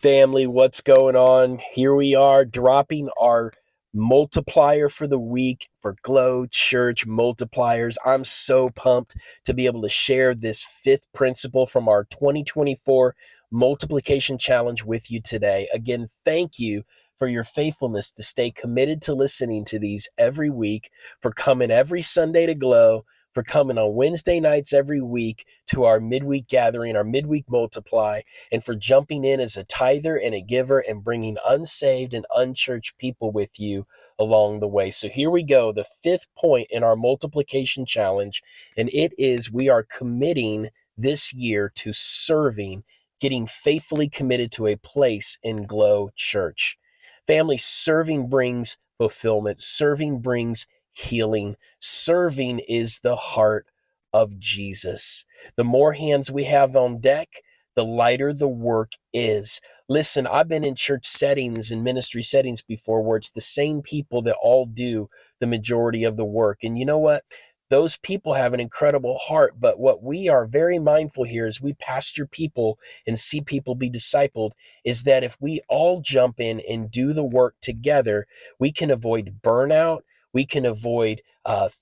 family, what's going on? Here we are dropping our multiplier for the week for Glow Church multipliers. I'm so pumped to be able to share this fifth principle from our 2024 multiplication challenge with you today. Again, thank you for your faithfulness to stay committed to listening to these every week, for coming every Sunday to Glow, for coming on Wednesday nights every week to our midweek gathering, our midweek multiply, and for jumping in as a tither and a giver and bringing unsaved and unchurched people with you along the way. So here we go, the fifth point in our multiplication challenge, and it is we are committing this year to serving, getting faithfully committed to a place in Glow Church. Family, serving brings fulfillment. Serving brings healing. Serving is the heart of Jesus. The more hands we have on deck, the lighter the work is. Listen, I've been in church settings and ministry settings before where it's the same people that all do the majority of the work. And you know what? Those people have an incredible heart, but what we are very mindful here as we pastor people and see people be discipled is that if we all jump in and do the work together, we can avoid burnout. We can avoid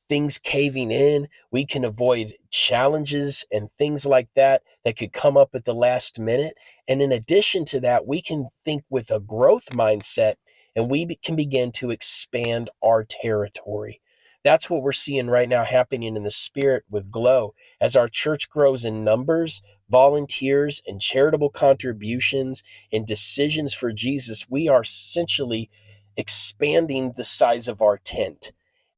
things caving in. We can avoid challenges and things like that that could come up at the last minute. And in addition to that, we can think with a growth mindset and can begin to expand our territory. That's what we're seeing right now happening in the spirit with Glow. As our church grows in numbers, volunteers, and charitable contributions and decisions for Jesus, we are essentially expanding the size of our tent,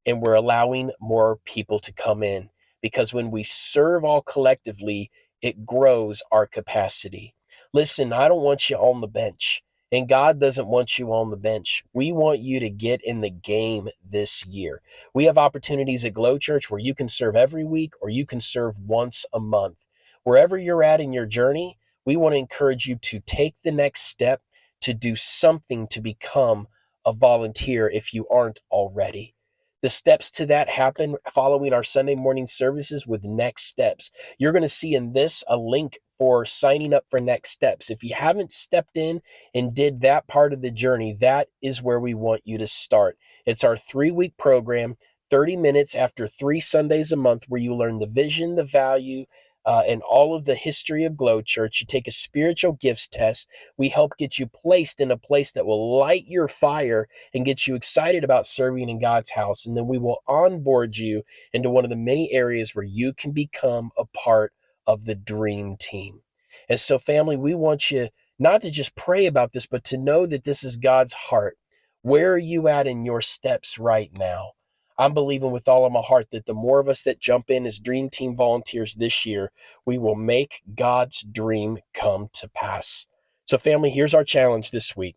and we're allowing more people to come in, because when we serve all collectively, it grows our capacity. Listen, I don't want you on the bench, and God doesn't want you on the bench. We want you to get in the game this year. We have opportunities at Glow Church where you can serve every week or you can serve once a month. Wherever you're at in your journey, we want to encourage you to take the next step to do something to become a volunteer if you aren't already. The steps to that happen following our Sunday morning services with Next Steps. You're going to see in this a link for signing up for Next Steps. If you haven't stepped in and did that part of the journey, that is where we want you to start. It's our 3-week program, 30 minutes after 3 Sundays a month, where you learn the vision, the value, and all of the history of Glow Church. You take a spiritual gifts test. We help get you placed in a place that will light your fire and get you excited about serving in God's house. And then we will onboard you into one of the many areas where you can become a part of the dream team. And so, family, we want you not to just pray about this, but to know that this is God's heart. Where are you at in your steps right now? I'm believing with all of my heart that the more of us that jump in as Dream Team volunteers this year, we will make God's dream come to pass. So, family, here's our challenge this week.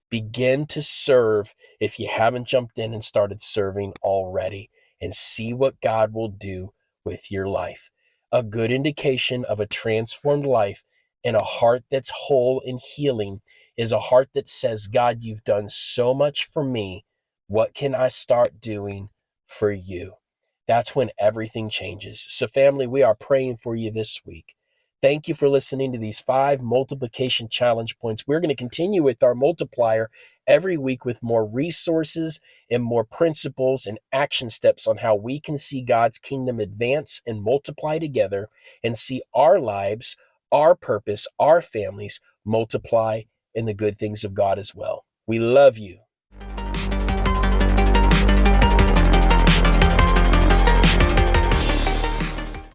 Begin to serve if you haven't jumped in and started serving already, and see what God will do with your life. A good indication of a transformed life and a heart that's whole and healing is a heart that says, God, you've done so much for me. What can I start doing for you? That's when everything changes. So, family, we are praying for you this week. Thank you for listening to these 5 multiplication challenge points. We're going to continue with our multiplier every week with more resources and more principles and action steps on how we can see God's kingdom advance and multiply together, and see our lives, our purpose, our families multiply in the good things of God as well. We love you.